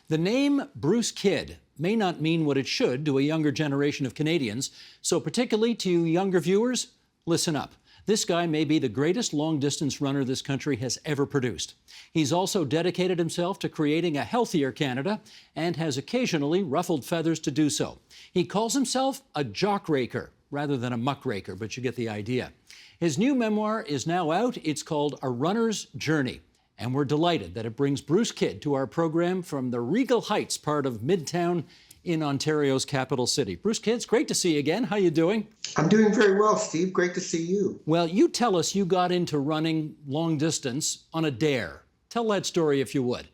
The name Bruce Kidd may not mean what it should to a younger generation of Canadians, so particularly to you younger viewers, listen up. This guy may be the greatest long-distance runner this country has ever produced. He's also dedicated himself to creating a healthier Canada and has occasionally ruffled feathers to do so. He calls himself a jock raker rather than a muckraker, but you get the idea. His new memoir is now out. It's called A Runner's Journey. And we're delighted that it brings Bruce Kidd to our program from the Regal Heights part of Midtown in Ontario's capital city. Bruce Kidd, it's great to see you again. How you doing? I'm doing very well, Steve. Great to see you. Well, you tell us you got into running long distance on a dare. Tell that story if you would.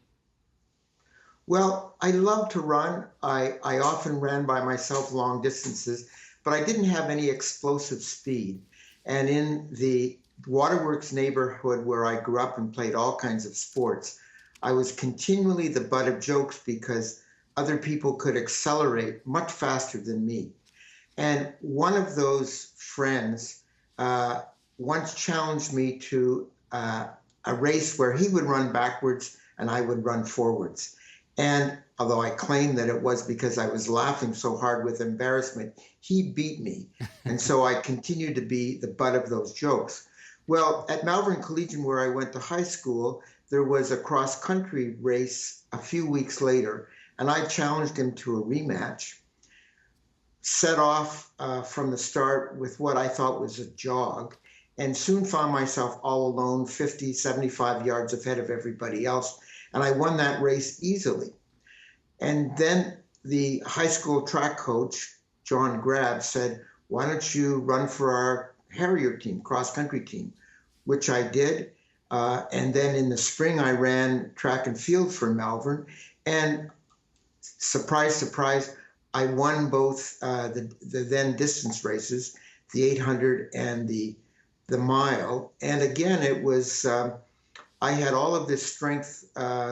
Well, I love to run. I often ran by myself long distances, but I didn't have any explosive speed. And in the Waterworks neighborhood where I grew up and played all kinds of sports, I was continually the butt of jokes because other people could accelerate much faster than me. And one of those friends once challenged me to a race where he would run backwards and I would run forwards. And although I claimed that it was because I was laughing so hard with embarrassment, he beat me. And so I continued to be the butt of those jokes. Well, at Malvern Collegiate, where I went to high school, there was a cross-country race a few weeks later, and I challenged him to a rematch, set off from the start with what I thought was a jog, and soon found myself all alone, 50, 75 yards ahead of everybody else, and I won that race easily. And then the high school track coach, John Grab, said, "Why don't you run for our Harrier team, cross-country team," which I did. And then in the spring, I ran track and field for Malvern. And surprise, surprise, I won both the then distance races, the 800 and the mile. And again, it was, I had all of this strength,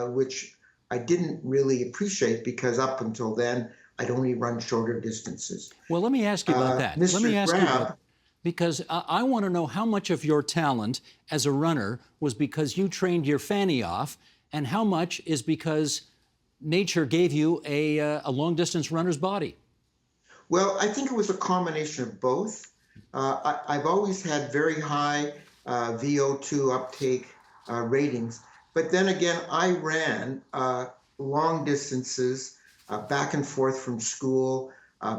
which I didn't really appreciate because up until then, I'd only run shorter distances. Well, let me ask you about that. Mr. Let me ask you Grab, about, because I want to know how much of your talent as a runner was because you trained your fanny off, and how much is because nature gave you a long-distance runner's body. Well, I think it was a combination of both. I've always had very high VO2 uptake ratings, but then again, I ran long distances back and forth from school,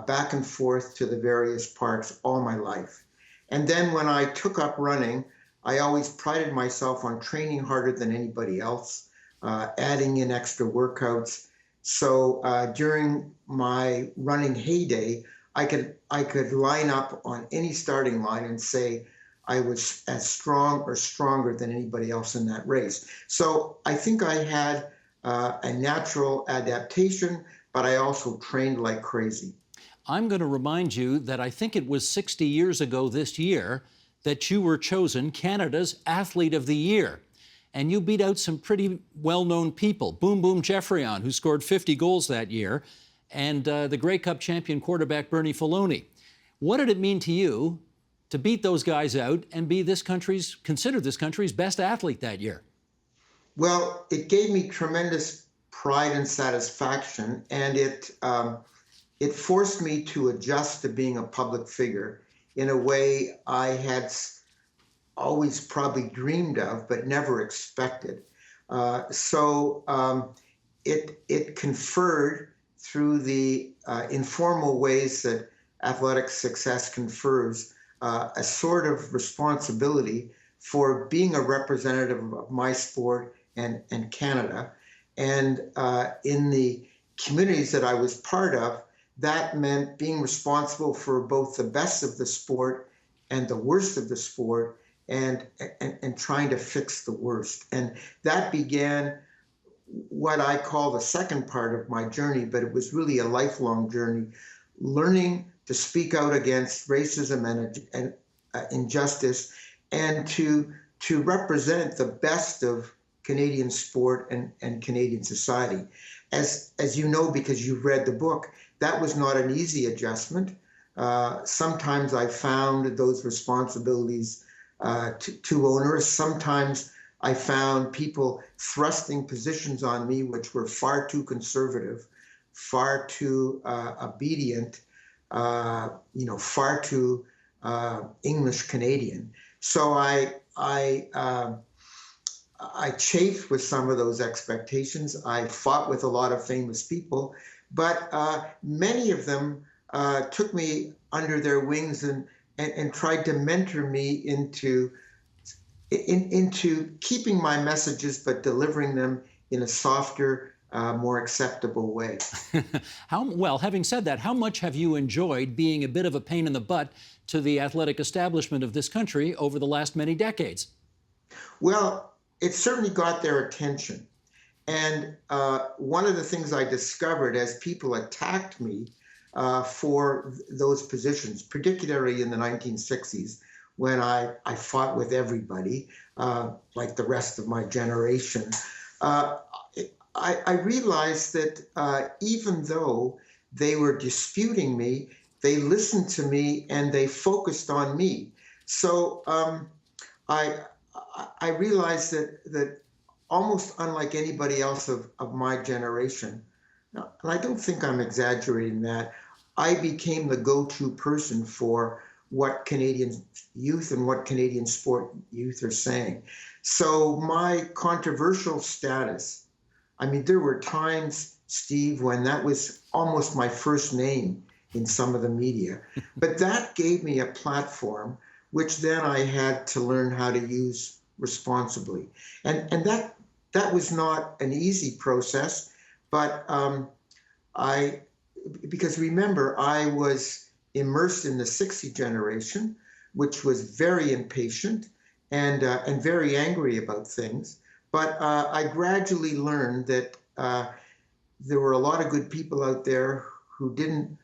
back and forth to the various parks all my life. And then when I took up running, I always prided myself on training harder than anybody else, adding in extra workouts. So during my running heyday, I could line up on any starting line and say I was as strong or stronger than anybody else in that race. So I think I had a natural adaptation, but I also trained like crazy. I'm going to remind you that I think it was 60 years ago this year that you were chosen Canada's Athlete of the Year. And you beat out some pretty well-known people. Boom Boom Jeffrion, who scored 50 goals that year, and the Grey Cup champion quarterback Bernie Filoni. What did it mean to you to beat those guys out and be considered this country's best athlete that year? Well, it gave me tremendous pride and satisfaction, and it forced me to adjust to being a public figure in a way I had always probably dreamed of, but never expected. So it conferred through the informal ways that athletic success confers a sort of responsibility for being a representative of my sport and Canada. And in the communities that I was part of, that meant being responsible for both the best of the sport and the worst of the sport, and trying to fix the worst. And that began what I call the second part of my journey, but it was really a lifelong journey, learning to speak out against racism and injustice, and to represent the best of Canadian sport and Canadian society. As you know, because you've read the book, that was not an easy adjustment. Sometimes I found those responsibilities too onerous. Sometimes I found people thrusting positions on me which were far too conservative, far too obedient, far too English Canadian. So I chafed with some of those expectations. I fought with a lot of famous people, but many of them took me under their wings and tried to mentor me into keeping my messages, but delivering them in a softer, more acceptable way. Well, having said that, how much have you enjoyed being a bit of a pain in the butt to the athletic establishment of this country over the last many decades? Well, it certainly got their attention. And one of the things I discovered as people attacked me for those positions, particularly in the 1960s, when I fought with everybody, like the rest of my generation, I realized that even though they were disputing me, they listened to me and they focused on me. So I realized that almost unlike anybody else of my generation, and I don't think I'm exaggerating that, I became the go-to person for what Canadian youth and what Canadian sport youth are saying. So my controversial status, I mean, there were times, Steve, when that was almost my first name in some of the media, but that gave me a platform which then I had to learn how to use responsibly. And that was not an easy process, but because remember, I was immersed in the 60 generation, which was very impatient and very angry about things. But I gradually learned that there were a lot of good people out there who didn't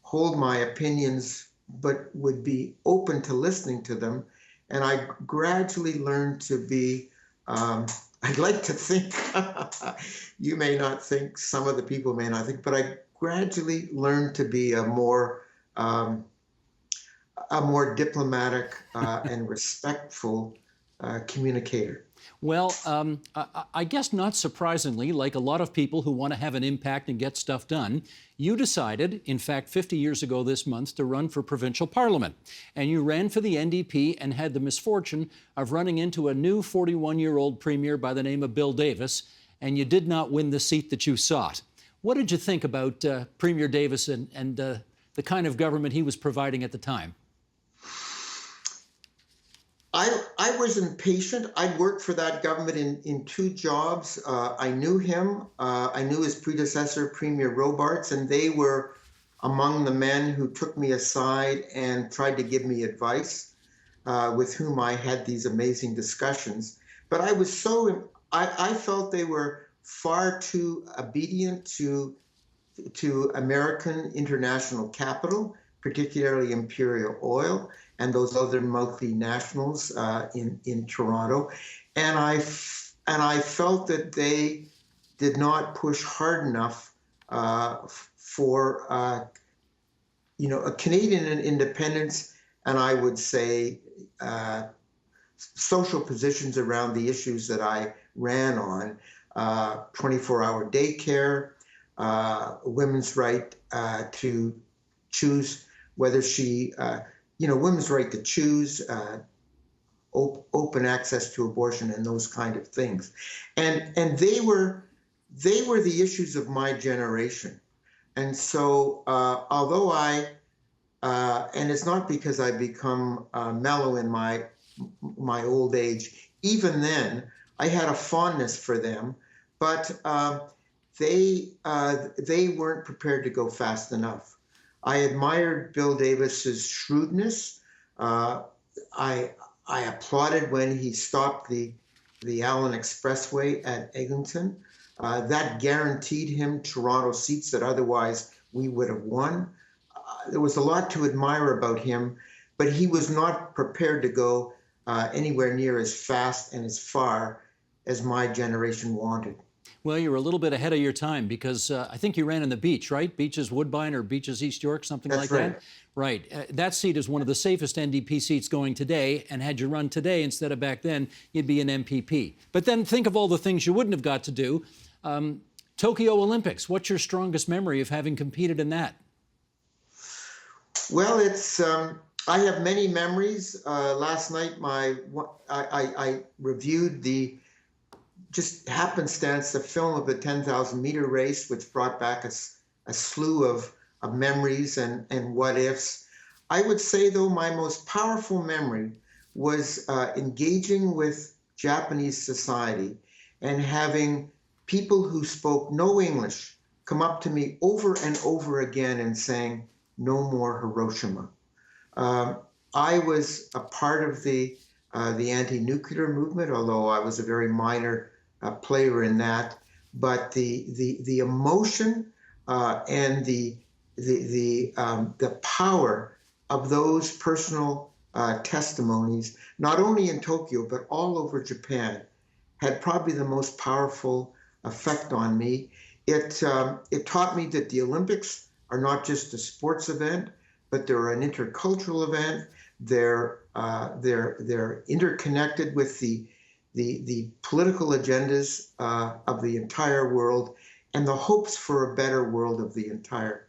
hold my opinions, but would be open to listening to them. And I gradually learned to be, I'd like to think, you may not think, some of the people may not think, but I gradually learned to be a more diplomatic and respectful communicator. Well, I guess not surprisingly, like a lot of people who want to have an impact and get stuff done, you decided, in fact, 50 years ago this month, to run for provincial parliament. And you ran for the NDP and had the misfortune of running into a new 41-year-old premier by the name of Bill Davis, and you did not win the seat that you sought. What did you think about Premier Davis and the kind of government he was providing at the time? I was impatient. I'd worked for that government in two jobs. I knew him. I knew his predecessor, Premier Robarts, and they were among the men who took me aside and tried to give me advice, with whom I had these amazing discussions. But I felt they were far too obedient to American international capital, particularly Imperial Oil and those other multinationals in Toronto, and I felt that they did not push hard enough for a Canadian independence, and I would say social positions around the issues that I ran on: 24-hour daycare, women's right to choose whether she women's right to choose, open access to abortion, and those kind of things, and they were the issues of my generation, and so although and it's not because I become mellow in my old age, even then I had a fondness for them, but they weren't prepared to go fast enough. I admired Bill Davis's shrewdness. I applauded when he stopped the Allen Expressway at Eglinton. That guaranteed him Toronto seats that otherwise we would have won. There was a lot to admire about him, but he was not prepared to go anywhere near as fast and as far as my generation wanted. Well, you were a little bit ahead of your time because I think you ran in the Beach, right? Beaches Woodbine or Beaches East York, something That's like right. that. Right. That seat is one of the safest NDP seats going today. And had you run today instead of back then, you'd be an MPP. But then think of all the things you wouldn't have got to do. Tokyo Olympics. What's your strongest memory of having competed in that? Well, it's I have many memories. Last night, I reviewed the just happenstance the film of the 10,000 meter race, which brought back a slew of memories and what ifs. I would say, though, my most powerful memory was engaging with Japanese society and having people who spoke no English come up to me over and over again and saying, "No more Hiroshima." I was a part of the anti-nuclear movement, although I was a very minor player in that. But the emotion and the power of those personal testimonies, not only in Tokyo but all over Japan, had probably the most powerful effect on me. It taught me that the Olympics are not just a sports event, but they're an intercultural event. They're interconnected with the political agendas of the entire world and the hopes for a better world of the entire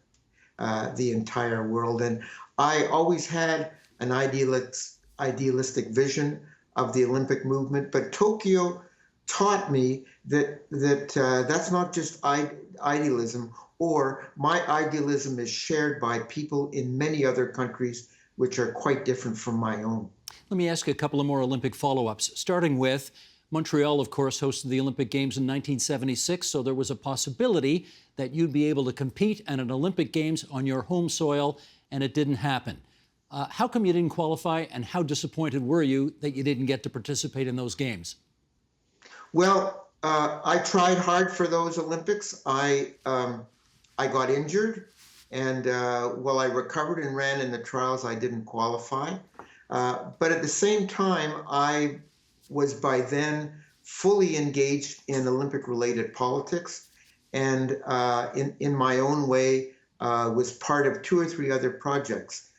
world. And I always had an idealistic vision of the Olympic movement, but Tokyo taught me that that's not just idealism, or my idealism is shared by people in many other countries which are quite different from my own. Let me ask a couple of more Olympic follow-ups, starting with Montreal, of course, hosted the Olympic Games in 1976, so there was a possibility that you'd be able to compete at an Olympic Games on your home soil, and it didn't happen. How come you didn't qualify, and how disappointed were you that you didn't get to participate in those games? Well, I tried hard for those Olympics. I got injured, and while I recovered and ran in the trials, I didn't qualify. But at the same time, I was by then fully engaged in Olympic-related politics, and in my own way, was part of 2 or 3 other projects.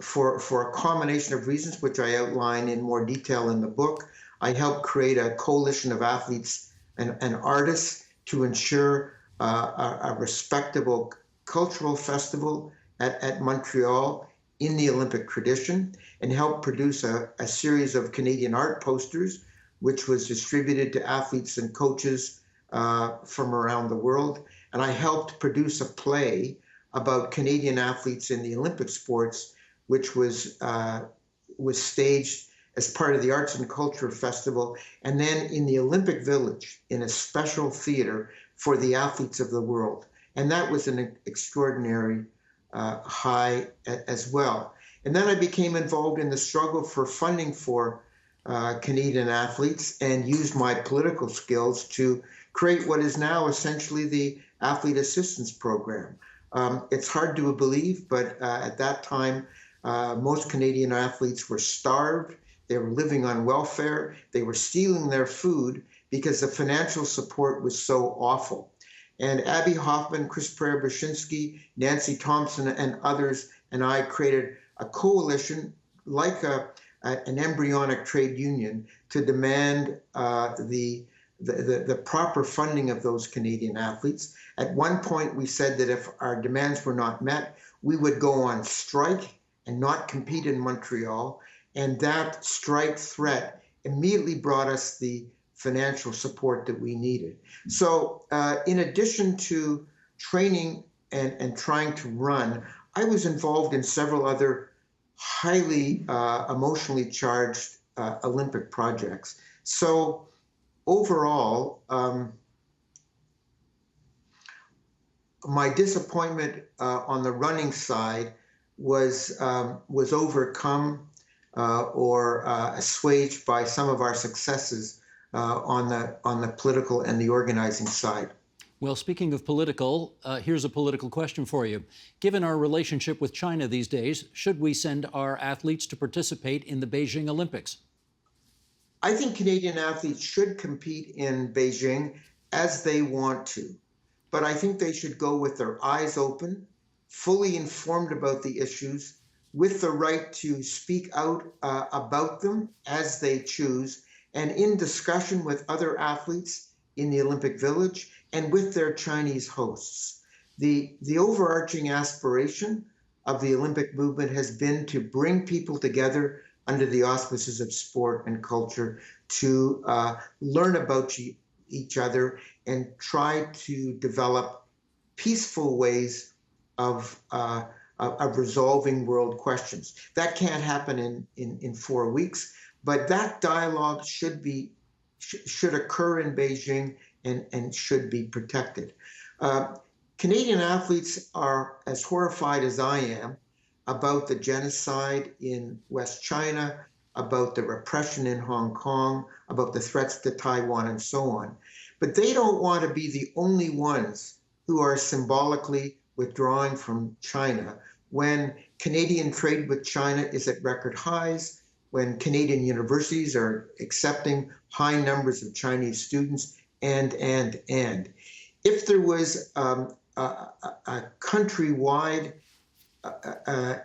For a combination of reasons, which I outline in more detail in the book, I helped create a coalition of athletes and artists to ensure a respectable cultural festival at Montreal in the Olympic tradition, and helped produce a series of Canadian art posters, which was distributed to athletes and coaches from around the world. And I helped produce a play about Canadian athletes in the Olympic sports, which was staged as part of the Arts and Culture Festival, and then in the Olympic Village in a special theater for the athletes of the world. And that was an extraordinary high as well. And then I became involved in the struggle for funding for Canadian athletes, and used my political skills to create what is now essentially the Athlete Assistance Program. It's hard to believe, but at that time, most Canadian athletes were starved. They were living on welfare. They were stealing their food because the financial support was so awful. And Abby Hoffman, Chris Prayer-Bashinsky, Nancy Thompson, and others, and I created a coalition like an embryonic trade union to demand the proper funding of those Canadian athletes. At one point, we said that if our demands were not met, we would go on strike and not compete in Montreal. And that strike threat immediately brought us the financial support that we needed. So in addition to training and trying to run, I was involved in several other highly emotionally charged Olympic projects. So overall, my disappointment on the running side was overcome or assuaged by some of our successes on the political and the organizing side. Well, speaking of political, here's a political question for you. Given our relationship with China these days, should we send our athletes to participate in the Beijing Olympics? I think Canadian athletes should compete in Beijing as they want to, but I think they should go with their eyes open, fully informed about the issues, with the right to speak out about them as they choose, and in discussion with other athletes in the Olympic Village and with their Chinese hosts. The overarching aspiration of the Olympic movement has been to bring people together under the auspices of sport and culture to learn about each other and try to develop peaceful ways of resolving world questions. That can't happen in 4 weeks, but that dialogue should occur in Beijing and should be protected. Canadian athletes are as horrified as I am about the genocide in West China, about the repression in Hong Kong, about the threats to Taiwan, and so on. But they don't want to be the only ones who are symbolically withdrawing from China when Canadian trade with China is at record highs, when Canadian universities are accepting high numbers of Chinese students, and. If there was a countrywide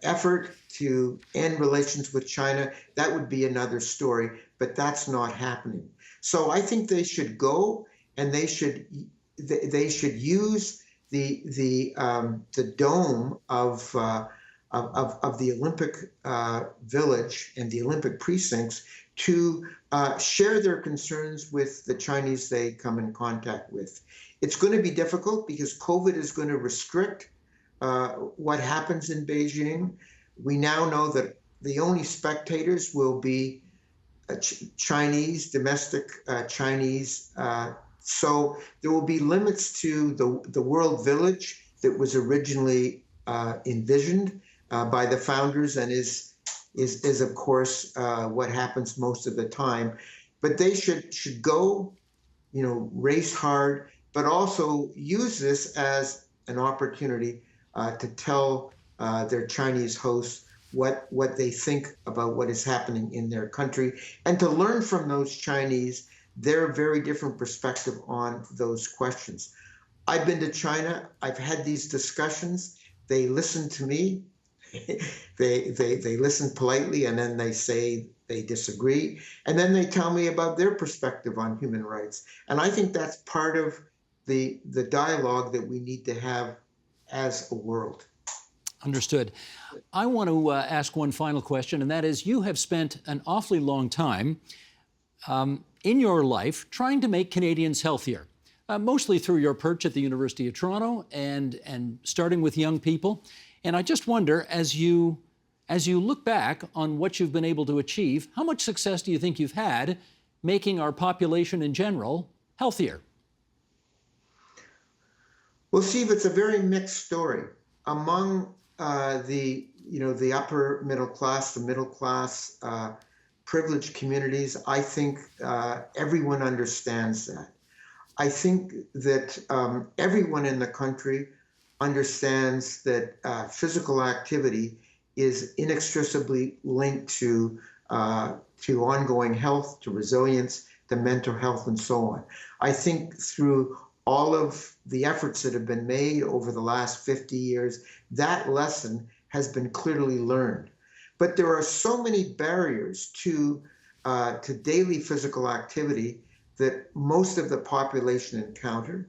effort to end relations with China, that would be another story, but that's not happening. So I think they should go and they should use the dome of the Olympic Village and the Olympic precincts to share their concerns with the Chinese they come in contact with. It's going to be difficult because COVID is going to restrict what happens in Beijing. We now know that the only spectators will be Chinese, domestic Chinese. So there will be limits to the World Village that was originally envisioned by the founders and is of course what happens most of the time. But they should go, race hard, but also use this as an opportunity to tell their Chinese hosts what they think about what is happening in their country, and to learn from those Chinese their very different perspective on those questions. I've been to China. I've had these discussions. They listen to me. they listen politely, and then they say they disagree, and then they tell me about their perspective on human rights. And I think that's part of the dialogue that we need to have as a world. Understood. I want to ask one final question, and that is, you have spent an awfully long time in your life trying to make Canadians healthier, mostly through your perch at the University of Toronto and starting with young people. And I just wonder, as you look back on what you've been able to achieve, how much success do you think you've had making our population in general healthier? Well, Steve, it's a very mixed story. Among the upper middle class, the middle class, privileged communities, I think everyone understands that. I think that everyone in the country understands that physical activity is inextricably linked to ongoing health, to resilience, to mental health, and so on. I think through all of the efforts that have been made over the last 50 years, that lesson has been clearly learned. But there are so many barriers to daily physical activity that most of the population encounter.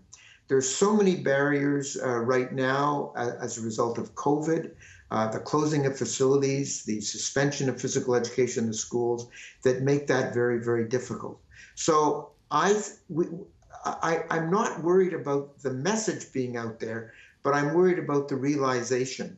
There's so many barriers right now as a result of COVID, the closing of facilities, the suspension of physical education in the schools, that make that very, very difficult. So I'm not worried about the message being out there, but I'm worried about the realization.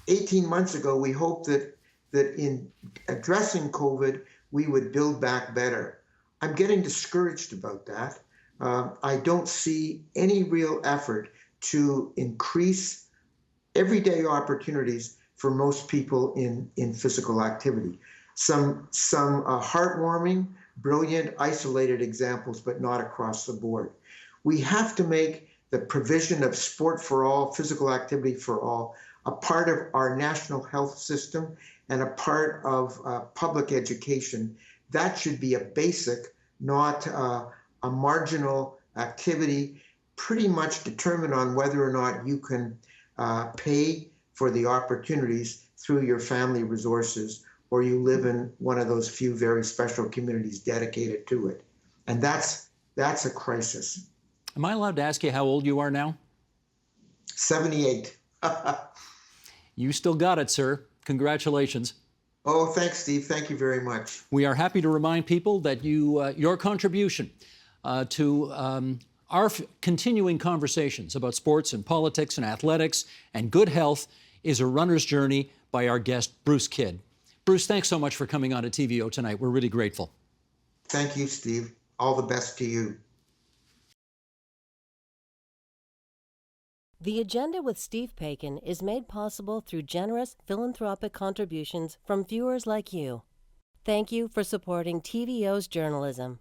18 months ago, we hoped that in addressing COVID, we would build back better. I'm getting discouraged about that. I don't see any real effort to increase everyday opportunities for most people in physical activity. Some heartwarming, brilliant, isolated examples, but not across the board. We have to make the provision of sport for all, physical activity for all, a part of our national health system and a part of public education that should be a basic, not a marginal activity, pretty much determined on whether or not you can pay for the opportunities through your family resources, or you live in one of those few very special communities dedicated to it. And that's a crisis. Am I allowed to ask you how old you are now? 78. You still got it, sir. Congratulations. Oh, thanks, Steve. Thank you very much. We are happy to remind people that your contribution to our continuing conversations about sports and politics and athletics and good health is A Runner's Journey by our guest, Bruce Kidd. Bruce, thanks so much for coming on to TVO tonight. We're really grateful. Thank you, Steve. All the best to you. The Agenda with Steve Paikin is made possible through generous philanthropic contributions from viewers like you. Thank you for supporting TVO's journalism.